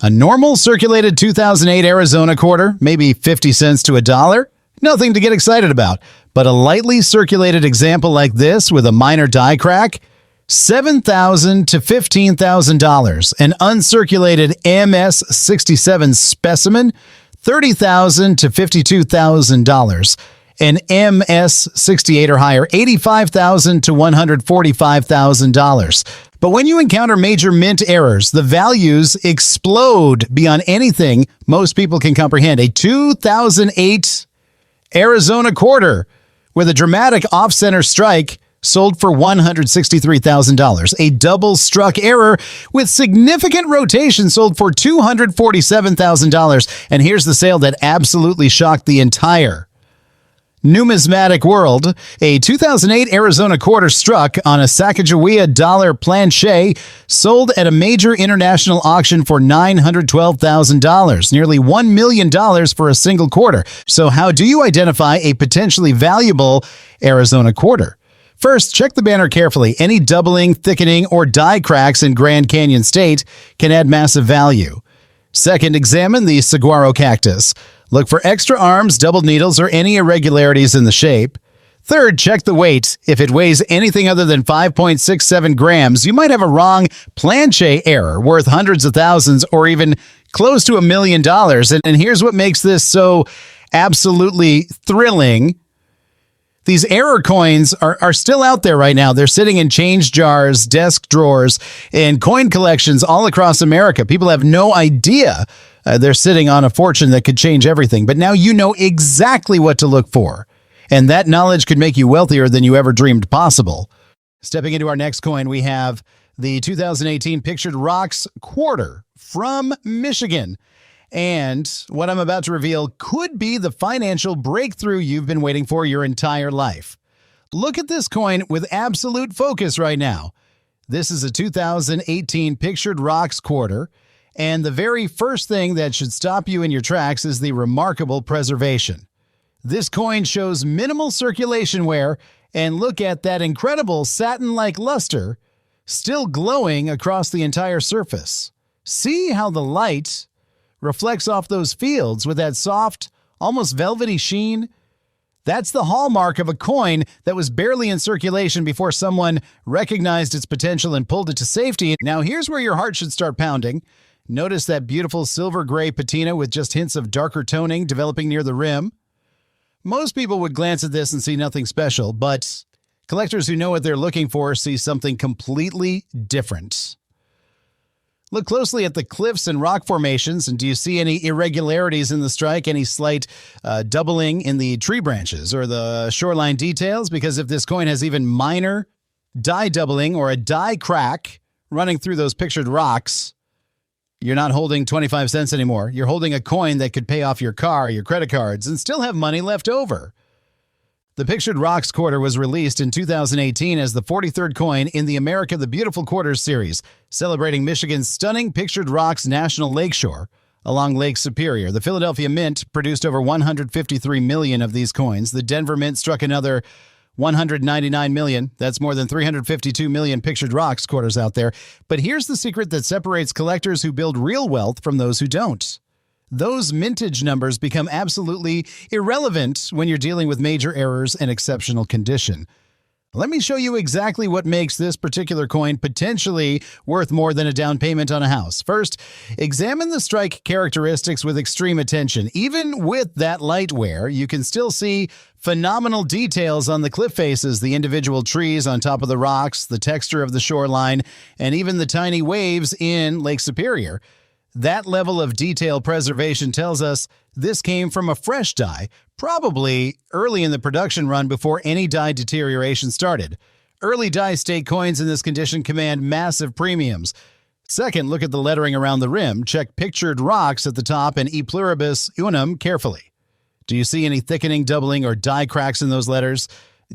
A normal circulated 2008 Arizona quarter, maybe 50 cents to $1, nothing to get excited about. But a lightly circulated example like this with a minor die crack, $7,000 to $15,000. An uncirculated MS-67 specimen, $30,000 to $52,000. An MS-68 or higher, $85,000 to $145,000. But when you encounter major mint errors, the values explode beyond anything most people can comprehend. A 2008 Arizona quarter with a dramatic off-center strike sold for $163,000. A double-struck error with significant rotation sold for $247,000. And here's the sale that absolutely shocked the entire numismatic world. A 2008 Arizona quarter struck on a Sacagawea dollar planchet sold at a major international auction for $912,000, nearly $1 million for a single quarter. So how do you identify a potentially valuable Arizona quarter? First, check the banner carefully. Any doubling, thickening, or die cracks in Grand Canyon State can add massive value. Second, examine the saguaro cactus. Look for extra arms, doubled needles, or any irregularities in the shape. Third, check the weight. If it weighs anything other than 5.67 grams, you might have a wrong planchet error worth hundreds of thousands or even close to $1 million. And here's what makes this so absolutely thrilling. These error coins are still out there right now. They're sitting in change jars, desk drawers, and coin collections all across America. People have no idea they're sitting on a fortune that could change everything. But now you know exactly what to look for. And that knowledge could make you wealthier than you ever dreamed possible. Stepping into our next coin, we have the 2018 Pictured Rocks Quarter from Michigan. And what I'm about to reveal could be the financial breakthrough you've been waiting for your entire life. Look at this coin with absolute focus right now. This is a 2018 Pictured Rocks Quarter, and the very first thing that should stop you in your tracks is the remarkable preservation. This coin shows minimal circulation wear, and look at that incredible satin-like luster still glowing across the entire surface. See how the light reflects off those fields with that soft, almost velvety sheen? That's the hallmark of a coin that was barely in circulation before someone recognized its potential and pulled it to safety. Now here's where your heart should start pounding. Notice that beautiful silver-gray patina with just hints of darker toning developing near the rim. Most people would glance at this and see nothing special, but collectors who know what they're looking for see something completely different. Look closely at the cliffs and rock formations, and do you see any irregularities in the strike, any slight doubling in the tree branches or the shoreline details? Because if this coin has even minor die doubling or a die crack running through those pictured rocks, you're not holding 25 cents anymore. You're holding a coin that could pay off your car, your credit cards, and still have money left over. The Pictured Rocks Quarter was released in 2018 as the 43rd coin in the America the Beautiful Quarters series, celebrating Michigan's stunning Pictured Rocks National Lakeshore along Lake Superior. The Philadelphia Mint produced over 153 million of these coins. The Denver Mint struck another 199 million. That's more than 352 million Pictured Rocks quarters out there. But here's the secret that separates collectors who build real wealth from those who don't. Those mintage numbers become absolutely irrelevant when you're dealing with major errors and exceptional condition. Let me show you exactly what makes this particular coin potentially worth more than a down payment on a house. First, examine the strike characteristics with extreme attention. Even with that light wear, you can still see phenomenal details on the cliff faces, the individual trees on top of the rocks, the texture of the shoreline, and even the tiny waves in Lake Superior. That level of detail preservation tells us this came from a fresh die, probably early in the production run before any die deterioration started. Early die state coins in this condition command massive premiums. Second, look at the lettering around the rim. Check Pictured Rocks at the top and E Pluribus Unum carefully. Do you see any thickening, doubling, or die cracks in those letters?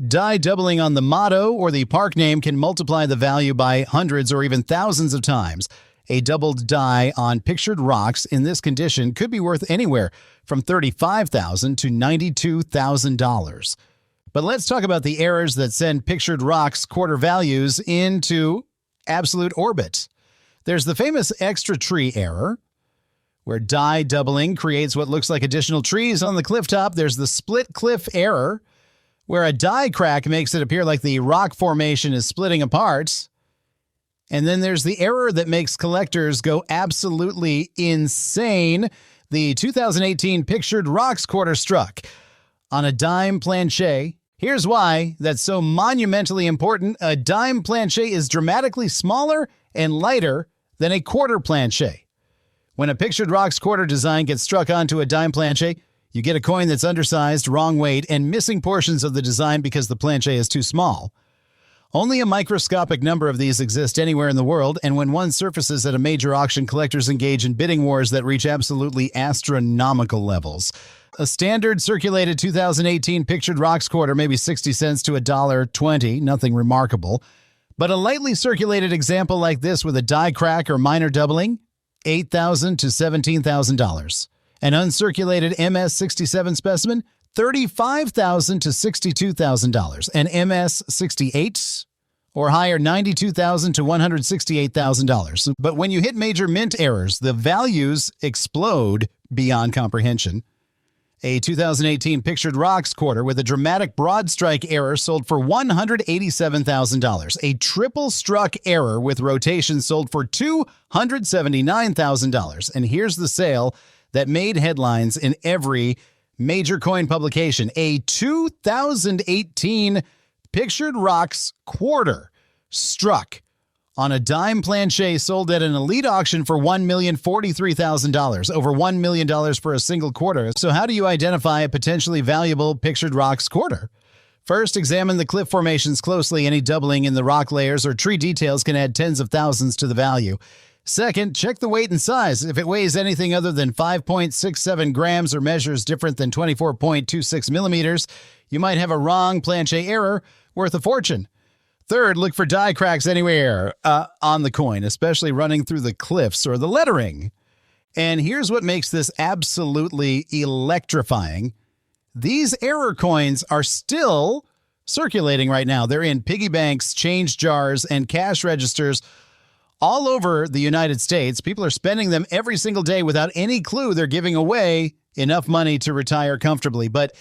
Die doubling on the motto or the park name can multiply the value by hundreds or even thousands of times. A doubled die on Pictured Rocks in this condition could be worth anywhere from $35,000 to $92,000. But let's talk about the errors that send Pictured Rocks quarter values into absolute orbit. There's the famous extra tree error, where die doubling creates what looks like additional trees on the cliff top. There's the split cliff error, where a die crack makes it appear like the rock formation is splitting apart. And then there's the error that makes collectors go absolutely insane. The 2018 Pictured Rocks Quarter struck on a dime planchet. Here's why that's so monumentally important. A dime planchet is dramatically smaller and lighter than a quarter planchet. When a Pictured Rocks Quarter design gets struck onto a dime planchet, You get a coin that's undersized, wrong weight, and missing portions of the design because the planchet is too small. Only a microscopic number of these exist anywhere in the world, and when one surfaces at a major auction, collectors engage in bidding wars that reach absolutely astronomical levels. A standard circulated 2018 pictured rocks quarter, maybe 60 cents to $1.20, nothing remarkable. But a lightly circulated example like this with a die crack or minor doubling, $8,000 to $17,000. An uncirculated MS-67 specimen, $35,000 to $62,000. An MS-68 or higher, $92,000 to $168,000. But when you hit major mint errors, the values explode beyond comprehension. A 2018 pictured rocks quarter with a dramatic broad strike error sold for $187,000. A triple struck error with rotation sold for $279,000. And here's the sale that made headlines in every major coin publication. A 2018 pictured rocks quarter struck on a dime planchet sold at an elite auction for $1,043,000, over $1 million for a single quarter. So how do you identify a potentially valuable pictured rocks quarter? First, examine the cliff formations closely. Any doubling in the rock layers or tree details can add tens of thousands to the value. Second, check the weight and size. If it weighs anything other than 5.67 grams or measures different than 24.26 millimeters, you might have a wrong planchet error worth a fortune. Third, look for die cracks anywhere on the coin, especially running through the cliffs or the lettering. And here's what makes this absolutely electrifying. These error coins are still circulating right now. They're in piggy banks, change jars, and cash registers all over the United States. People are spending them every single day without any clue they're giving away enough money to retire comfortably. But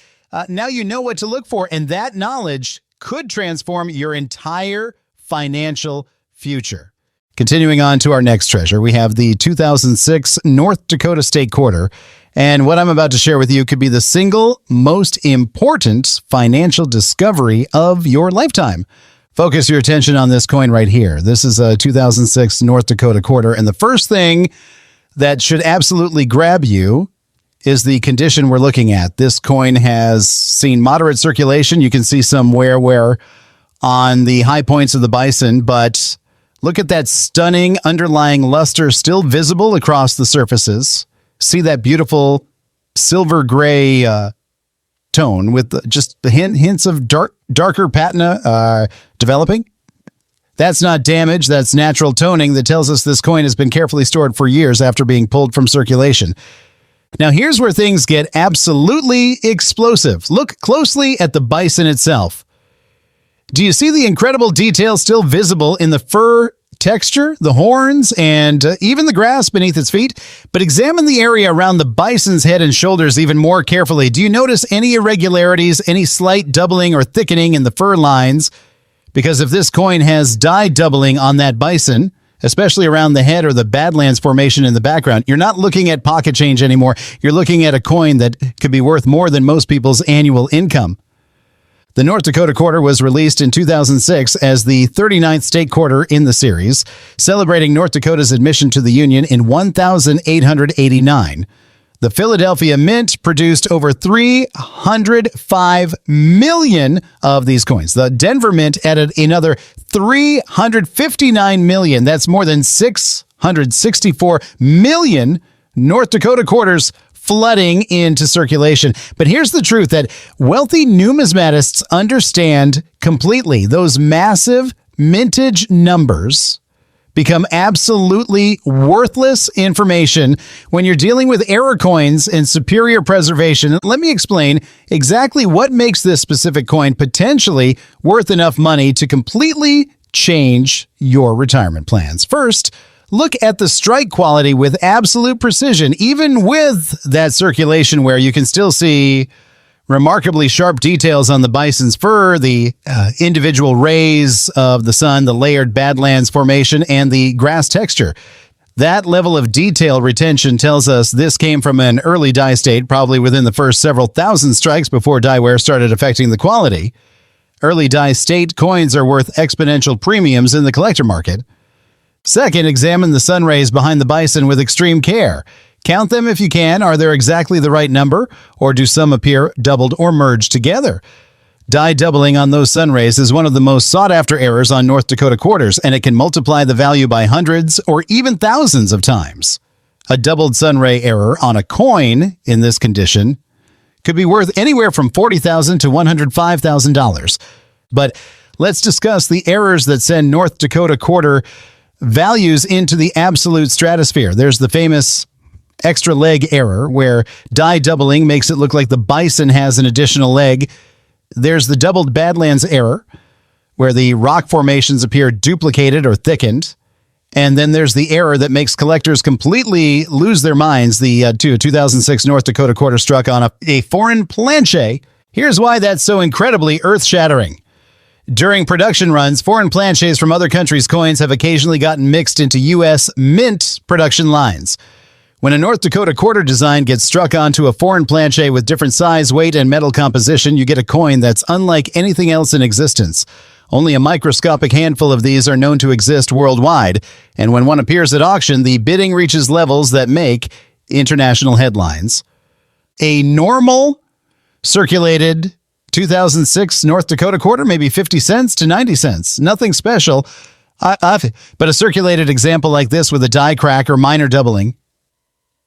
now you know what to look for, and that knowledge could transform your entire financial future. Continuing on to our next treasure, we have the 2006 North Dakota State Quarter. And what I'm about to share with you could be the single most important financial discovery of your lifetime. Focus your attention on this coin right here. This is a 2006 North Dakota Quarter. And the first thing that should absolutely grab you is the condition we're looking at. This coin has seen moderate circulation. You can see some wear on the high points of the bison, but look at that stunning underlying luster still visible across the surfaces. See that beautiful silver gray tone with just the hints of darker patina developing. That's not damage. That's natural toning that tells us this coin has been carefully stored for years after being pulled from circulation. Now, here's where things get absolutely explosive. Look closely at the bison itself. Do you see the incredible detail still visible in the fur texture, the horns, and even the grass beneath its feet? But examine the area around the bison's head and shoulders even more carefully. Do you notice any irregularities, any slight doubling or thickening in the fur lines? Because if this coin has die doubling on that bison, especially around the head or the Badlands Formation in the background, you're not looking at pocket change anymore. You're looking at a coin that could be worth more than most people's annual income. The North Dakota Quarter was released in 2006 as the 39th state quarter in the series, celebrating North Dakota's admission to the Union in 1889. The Philadelphia Mint produced over 305 million of these coins. The Denver Mint added another 359 million. That's more than 664 million North Dakota quarters flooding into circulation. But here's the truth that wealthy numismatists understand completely. Those massive mintage numbers become absolutely worthless information when you're dealing with error coins and superior preservation. Let me explain exactly what makes this specific coin potentially worth enough money to completely change your retirement plans. First, look at the strike quality with absolute precision. Even with that circulation wear, you can still see remarkably sharp details on the bison's fur, the individual rays of the sun, the layered Badlands Formation, and the grass texture. That level of detail retention tells us this came from an early dye state, probably within the first several thousand strikes before dye wear started affecting the quality. Early dye state coins are worth exponential premiums in the collector market. Second, examine the sun rays behind the bison with extreme care. Count them if you can. Are there exactly the right number, or do some appear doubled or merged together? Die doubling on those sun rays is one of the most sought-after errors on North Dakota quarters, and it can multiply the value by hundreds or even thousands of times. A doubled sun ray error on a coin in this condition could be worth anywhere from $40,000 to $105,000. But let's discuss the errors that send North Dakota quarter values into the absolute stratosphere. There's the famous extra leg error, where die doubling makes it look like the bison has an additional leg. There's the doubled Badlands error, where the rock formations appear duplicated or thickened. And then there's the error that makes collectors completely lose their minds. The 2006 North Dakota quarter struck on a foreign planchet. Here's why that's so incredibly earth-shattering. During production runs, foreign planchets from other countries' coins have occasionally gotten mixed into U.S. mint production lines. When a North Dakota quarter design gets struck onto a foreign planchet with different size, weight, and metal composition, you get a coin that's unlike anything else in existence. Only a microscopic handful of these are known to exist worldwide, and when one appears at auction, the bidding reaches levels that make international headlines. A normal circulated 2006 North Dakota quarter, maybe 50 cents to 90 cents. Nothing special, but a circulated example like this with a die crack or minor doubling,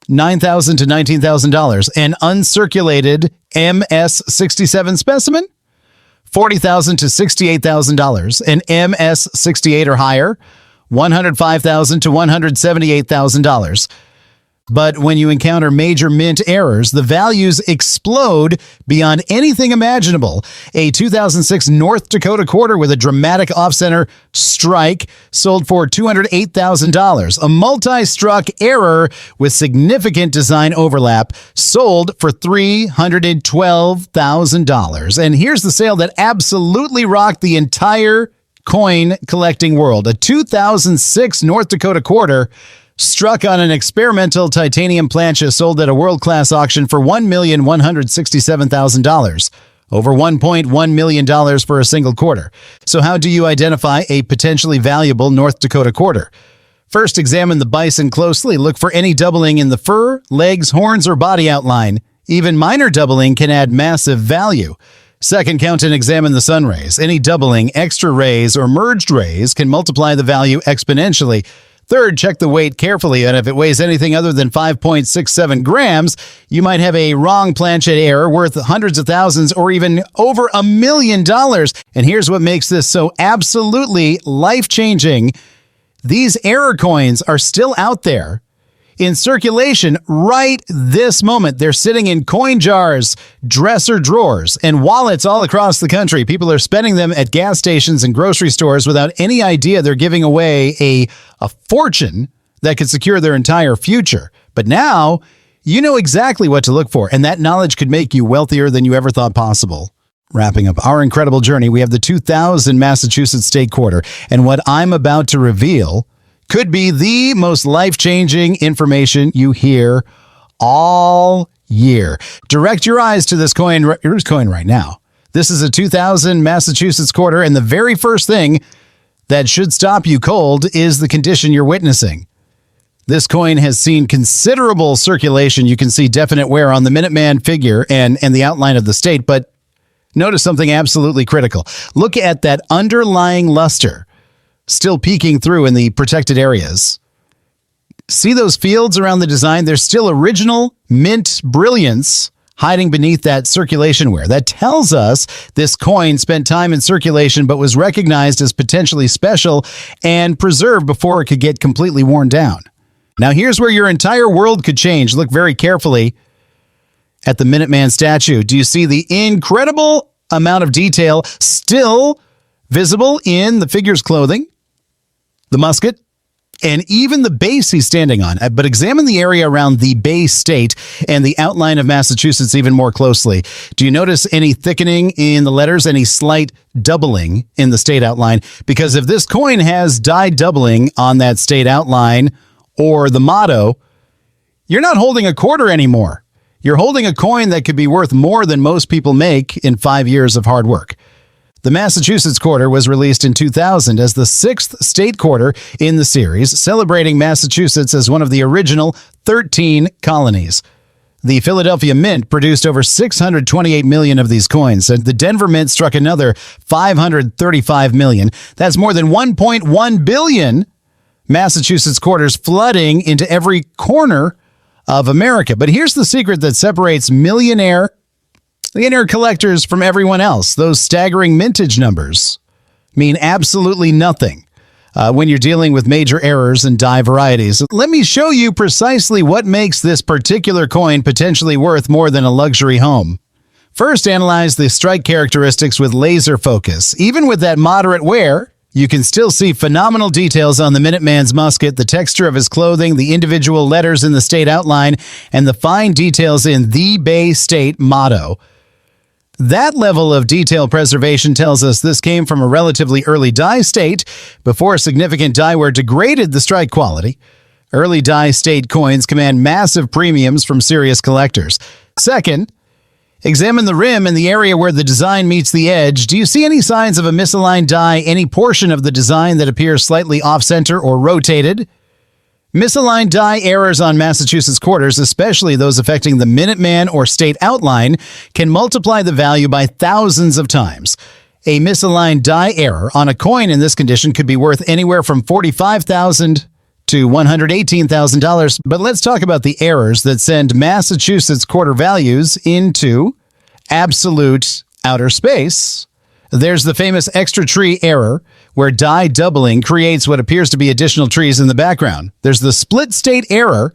$9,000 to $19,000. An uncirculated MS-67 specimen, $40,000 to $68,000. An MS-68 or higher, $105,000 to $178,000. But when you encounter major mint errors, the values explode beyond anything imaginable. A 2006 North Dakota quarter with a dramatic off-center strike sold for $208,000. A multi-struck error with significant design overlap sold for $312,000. And here's the sale that absolutely rocked the entire coin collecting world. A 2006 North Dakota quarter struck on an experimental titanium planchet sold at a world-class auction for $1,167,000, over $1.1 million for a single quarter. So how do you identify a potentially valuable North Dakota quarter? First, examine the bison closely. Look for any doubling in the fur, legs, horns, or body outline. Even minor doubling can add massive value. Second, count and examine the sun rays. Any doubling, extra rays, or merged rays can multiply the value exponentially. Third, check the weight carefully, and if it weighs anything other than 5.67 grams, you might have a wrong planchet error worth hundreds of thousands or even over $1 million. And here's what makes this so absolutely life-changing. These error coins are still out there in circulation right this moment. They're sitting in coin jars, dresser drawers, and wallets all across the country. People are spending them at gas stations and grocery stores without any idea they're giving away a fortune that could secure their entire future. But now, you know exactly what to look for, and that knowledge could make you wealthier than you ever thought possible. Wrapping up our incredible journey, we have the 2000 Massachusetts State Quarter, and what I'm about to reveal could be the most life-changing information you hear all year. Direct your eyes to this coin right now. This is a 2000 Massachusetts quarter, and the very first thing that should stop you cold is the condition you're witnessing. This coin has seen considerable circulation. You can see definite wear on the Minuteman figure and the outline of the state, but notice something absolutely critical. Look at that underlying luster still peeking through in the protected areas. See those fields around the design? There's still original mint brilliance hiding beneath that circulation wear. That tells us this coin spent time in circulation but was recognized as potentially special and preserved before it could get completely worn down. Now here's where your entire world could change. Look very carefully at the Minuteman statue. Do you see the incredible amount of detail still visible in the figure's clothing, the musket, and even the base he's standing on? But examine the area around the base state and the outline of Massachusetts even more closely. Do you notice any thickening in the letters, any slight doubling in the state outline? Because if this coin has die doubling on that state outline or the motto, you're not holding a quarter anymore. You're holding a coin that could be worth more than most people make in 5 years of hard work. The Massachusetts Quarter was released in 2000 as the 6th state quarter in the series, celebrating Massachusetts as one of the original 13 colonies. The Philadelphia Mint produced over 628 million of these coins, and the Denver Mint struck another 535 million. That's more than 1.1 billion Massachusetts quarters flooding into every corner of America. But here's the secret that separates millionaire collectors from everyone else. Those staggering mintage numbers mean absolutely nothing when you're dealing with major errors and die varieties. Let me show you precisely what makes this particular coin potentially worth more than a luxury home. First, analyze the strike characteristics with laser focus. Even with that moderate wear, you can still see phenomenal details on the Minuteman's musket, the texture of his clothing, the individual letters in the state outline, and the fine details in the Bay State motto. That level of detail preservation tells us this came from a relatively early die state before significant die wear degraded the strike quality. Early die state coins command massive premiums from serious collectors. Second, examine the rim and the area where the design meets the edge. Do you see any signs of a misaligned die, any portion of the design that appears slightly off-center or rotated? Misaligned die errors on Massachusetts quarters, especially those affecting the Minuteman or state outline, can multiply the value by thousands of times. A misaligned die error on a coin in this condition could be worth anywhere from $45,000 to $118,000. But let's talk about the errors that send Massachusetts quarter values into absolute outer space. There's the famous extra tree error, where die doubling creates what appears to be additional trees in the background. There's the split state error,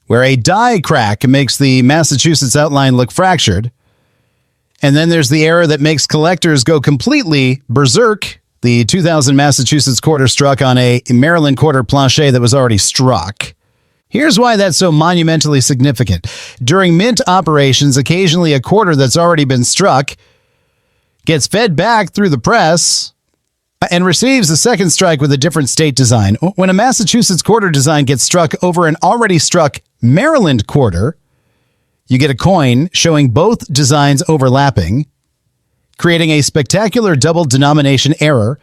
where a die crack makes the Massachusetts outline look fractured. And then there's the error that makes collectors go completely berserk. The 2000 Massachusetts quarter struck on a Maryland quarter planchet that was already struck. Here's why that's so monumentally significant. During mint operations, occasionally a quarter that's already been struck gets fed back through the press and receives a second strike with a different state design. When a Massachusetts quarter design gets struck over an already struck Maryland quarter, you get a coin showing both designs overlapping, creating a spectacular double denomination error.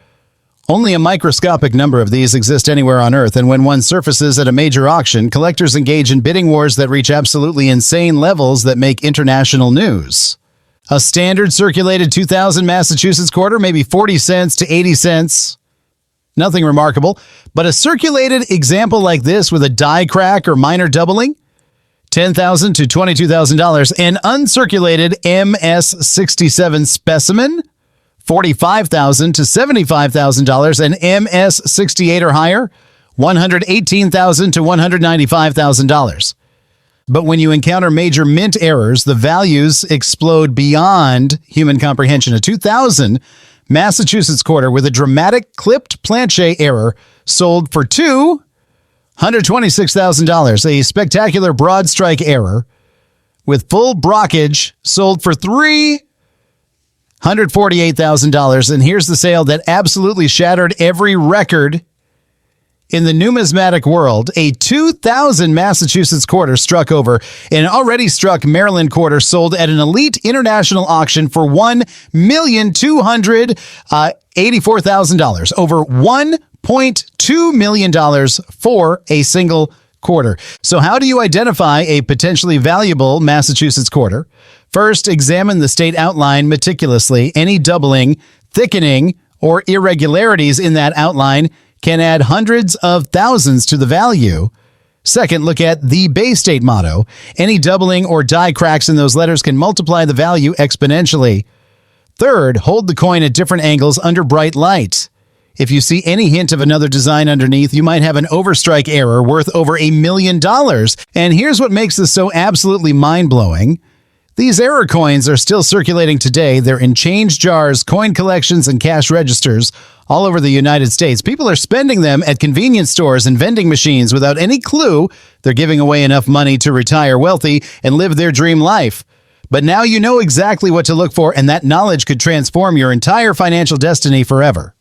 Only a microscopic number of these exist anywhere on Earth, and when one surfaces at a major auction, collectors engage in bidding wars that reach absolutely insane levels that make international news. A standard circulated 2000 Massachusetts quarter, maybe 40 cents to 80 cents. Nothing remarkable. But a circulated example like this with a die crack or minor doubling, $10,000 to $22,000. An uncirculated MS-67 specimen, $45,000 to $75,000. An MS-68 or higher, $118,000 to $195,000. But when you encounter major mint errors, the values explode beyond human comprehension. A 2000 Massachusetts quarter with a dramatic clipped planchet error sold for $226,000. A spectacular broad strike error with full brockage sold for $348,000. And here's the sale that absolutely shattered every record in the numismatic world. A 2000 Massachusetts quarter struck over an already struck Maryland quarter sold at an elite international auction for $1,284,000. Over $1.2 million for a single quarter. So how do you identify a potentially valuable Massachusetts quarter? First, examine the state outline meticulously. Any doubling, thickening, or irregularities in that outline can add hundreds of thousands to the value. Second, look at the Bay State motto. Any doubling or die cracks in those letters can multiply the value exponentially. Third, hold the coin at different angles under bright light. If you see any hint of another design underneath, you might have an overstrike error worth over $1 million. And here's what makes this so absolutely mind-blowing. These error coins are still circulating today. They're in change jars, coin collections, and cash registers all over the United States. People are spending them at convenience stores and vending machines without any clue they're giving away enough money to retire wealthy and live their dream life. But now you know exactly what to look for, and that knowledge could transform your entire financial destiny forever.